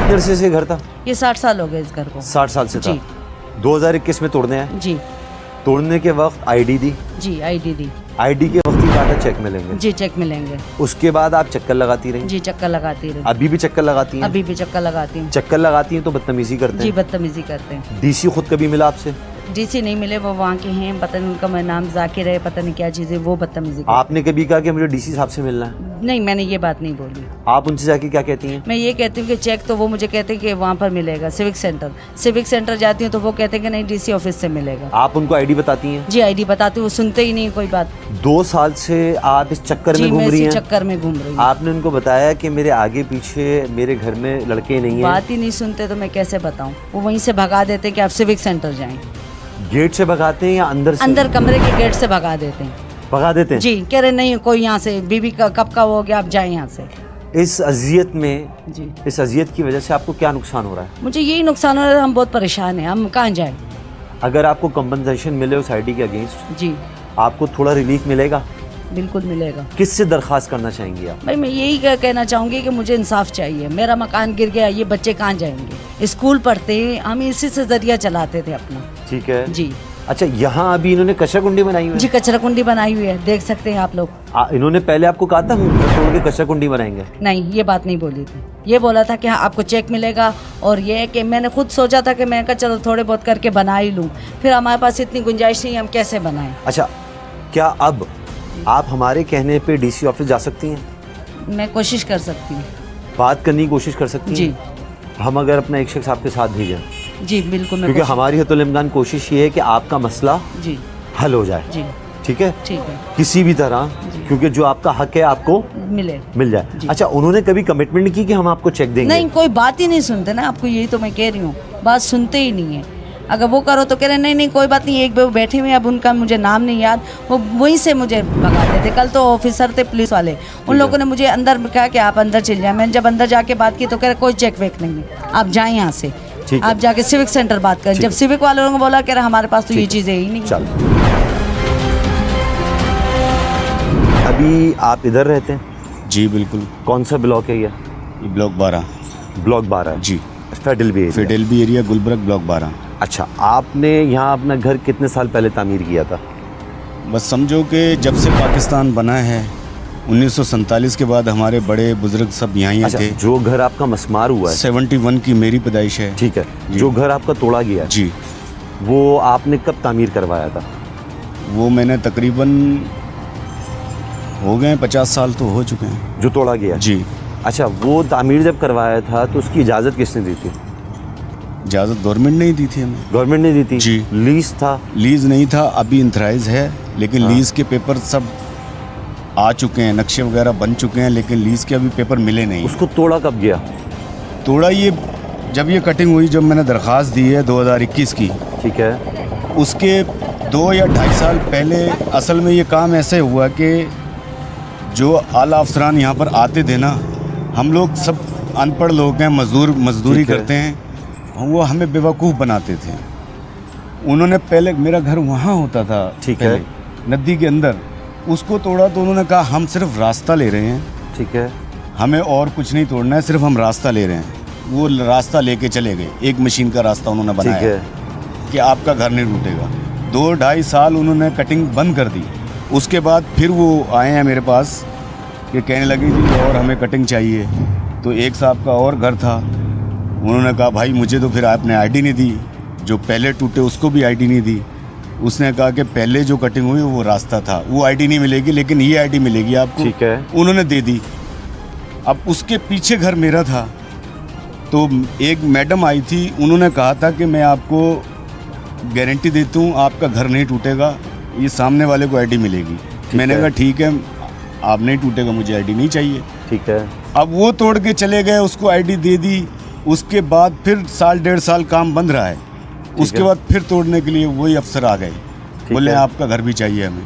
कितने अरसे से घर था? ये 60 साल हो गए इस घर को। 60 साल से था। 2021 में तोड़ने हैं? जी। तोड़ने के वक्त आईडी दी? जी आईडी दी। आईडी के वक्त ही कहा था चेक मिलेंगे? जी चेक मिलेंगे। उसके बाद आप चक्कर लगाती रही? जी चक्कर लगाती रही। अभी भी चक्कर लगाती हैं? अभी भी चक्कर लगाती हूँ। चक्कर लगाती हैं तो बदतमीजी करते हैं? जी बदतमीजी करते हैं। डीसी खुद कभी मिला आपसे? डीसी नहीं मिले, वो वहाँ के हैं, पता नहीं उनका नाम जाकिर है, पता नहीं क्या चीज़ है, वो बदतमीजी। आपने कभी कहा कि मुझे डीसी साहब से मिलना है? नहीं, मैंने ये बात नहीं बोली। आप उनसे जाके क्या कहती हैं? मैं ये कहती हूँ कि चेक तो वो मुझे कहते हैं कि वहाँ पर मिलेगा, सिविक सेंटर जाती हूँ तो वो कहते हैं कि नहीं डीसी ऑफिस से मिलेगा। आप उनको आईडी बताती हैं? जी आईडी बताती हूँ, वो सुनते ही नहीं कोई बात। 2 साल से आप इस चक्कर में घूम रही हैं? चक्कर में घूम रही हूँ। आपने उनको बताया कि मेरे आगे पीछे मेरे घर में लड़के नहीं हैं? बात ही नहीं सुनते तो मैं कैसे बताऊँ। वो वहीं से भगा देते हैं कि आप सिविक सेंटर जाएं। गेट से भगाते हैं या अंदर से? अंदर कमरे के गेट से भगा देते हैं। भगा देते हैं? जी कह रहे नहीं कोई यहाँ से, बीबी का कब का हो गया, आप जाएं यहाँ से। इस अजियत में जी, इस अजियत की वजह से आपको क्या नुकसान हो रहा है? मुझे यही नुकसान हो रहा है, हम बहुत परेशान हैं, हम कहाँ जाएं। अगर आपको कंपनसेशन मिले उस आईडी के अगेंस्ट, जी आपको थोड़ा रिलीफ मिलेगा? बिल्कुल मिलेगा। किससे दरख्वास्त करना चाहेंगी आप? भाई मैं यही कहना चाहूँगी कि मुझे इंसाफ चाहिए। मेरा मकान गिर गया, ये बच्चे कहाँ जाएंगे, स्कूल पढ़ते हैं, हम इसी से जरिया चलाते थे अपना। ठीक है जी। अच्छा, यहाँ अभी इन्होंने कचरा कुंडी बनाई हुई है? जी कचरा कुंडी बनाई हुई है, देख सकते हैं आप लोग। इन्होंने पहले आपको कहा था तोड़ के कचरा कुंडी बनाएंगे? नहीं, ये बात नहीं बोली थी। ये बोला था कि हाँ आपको चेक मिलेगा, और ये है कि मैंने खुद सोचा था कि मैं कहा चलो थोड़े बहुत करके बना ही लूँ, फिर हमारे पास इतनी गुंजाइश नहीं, हम कैसे बनाएं। अच्छा, क्या अब आप हमारे कहने पे डीसी ऑफिस जा सकती हैं? मैं कोशिश कर सकती हूँ, बात करने की कोशिश कर सकती हैं? जी। हम अगर अपना एक शख्स आपके साथ भेजें? जी बिल्कुल। क्योंकि हमारी हतुल इम्कान कोशिश ये है कि आपका मसला जी हल हो जाए। जी ठीक है? ठीक है। किसी भी तरह, क्योंकि जो आपका हक है आपको मिल जाए। अच्छा, उन्होंने कभी कमिटमेंट की कि हम आपको चेक देंगे? नहीं, कोई बात ही नहीं सुनते ना, आपको यही तो मैं कह रही हूँ, बात सुनते ही नहीं है। अगर वो करो तो कह रहे नहीं कोई बात नहीं, एक बार बैठे हुए, अब उनका मुझे नाम नहीं याद, वो वहीं से मुझे भगाते थे। कल तो ऑफिसर थे पुलिस वाले, उन लोगों ने मुझे अंदर कहा कि आप अंदर चले जाएं। मैंने जब अंदर जाके बात की तो कह रहे कोई चेक वेक नहीं है, आप जाएं यहाँ से, आप जाके सिविक सेंटर बात करें। जब सिविक वालों ने बोला कह रहे हमारे पास तो ये चीज़ें ही नहीं। चल, अभी आप इधर रहते हैं? जी बिल्कुल। कौन सा ब्लॉक है ये? ब्लॉक 12। ब्लॉक 12 जी। Federal B area Gulberg block 12। अच्छा, आपने यहाँ अपना घर कितने साल पहले तामीर किया था? बस समझो कि जब से पाकिस्तान बना है 1947 के बाद हमारे बड़े बुजुर्ग सब यहाँ थे। जो घर आपका मस्मार हुआ है 71 की मेरी पैदाइश है। ठीक है। जो घर आपका तोड़ा गया है जी, वो आपने कब तामीर करवाया था? वो मैंने तकरीबन हो गए 50 साल तो हो चुके हैं। जो तोड़ा गया? जी। अच्छा, वो तामीर जब करवाया था तो उसकी इजाज़त किसने दी थी? इजाज़त गवर्नमेंट ने ही दी थी हमें। गवर्नमेंट ने दी थी? जी। लीज था? लीज नहीं था, अभी इंथराइज है, लेकिन लीज के पेपर सब आ चुके हैं, नक्शे वगैरह बन चुके हैं, लेकिन लीज के अभी पेपर मिले नहीं। उसको तोड़ा कब गया? तोड़ा ये जब ये कटिंग हुई, जब मैंने दरख्वास्त दी है 2021 की। ठीक है। उसके 2 या 2.5 साल पहले असल में ये काम ऐसे हुआ कि जो आला अफसरान यहाँ पर आते थे ना, हम लोग सब अनपढ़ लोग हैं, मजदूरी करते हैं, वो हमें बेवकूफ़ बनाते थे। उन्होंने पहले, मेरा घर वहाँ होता था, ठीक है, नदी के अंदर, उसको तोड़ा तो उन्होंने कहा हम सिर्फ रास्ता ले रहे हैं। ठीक है, हमें और कुछ नहीं तोड़ना है, सिर्फ हम रास्ता ले रहे हैं। वो रास्ता लेके चले गए, एक मशीन का रास्ता उन्होंने बनाया कि आपका घर नहीं टूटेगा। 2-2.5 साल उन्होंने कटिंग बंद कर दी। उसके बाद फिर वो आए हैं मेरे पास कि कहने लगे जी और हमें कटिंग चाहिए। तो एक साहब का और घर था, उन्होंने कहा भाई मुझे तो फिर आपने आईडी नहीं दी, जो पहले टूटे उसको भी आईडी नहीं दी। उसने कहा कि पहले जो कटिंग हुई वो रास्ता था, वो आईडी नहीं मिलेगी, लेकिन ये आईडी मिलेगी आपको। ठीक है। उन्होंने दे दी। अब उसके पीछे घर मेरा था, तो एक मैडम आई थी, उन्होंने कहा था कि मैं आपको गारंटी देती हूँ आपका घर नहीं टूटेगा, ये सामने वाले को आईडी मिलेगी। मैंने कहा ठीक है, आप नहीं टूटेगा, मुझे आईडी नहीं चाहिए। ठीक है। अब वो तोड़ के चले गए, उसको आईडी दे दी। उसके बाद फिर 1.5 साल काम बंद रहा है। उसके बाद फिर तोड़ने के लिए वही अफसर आ गए, बोले आपका घर भी चाहिए हमें।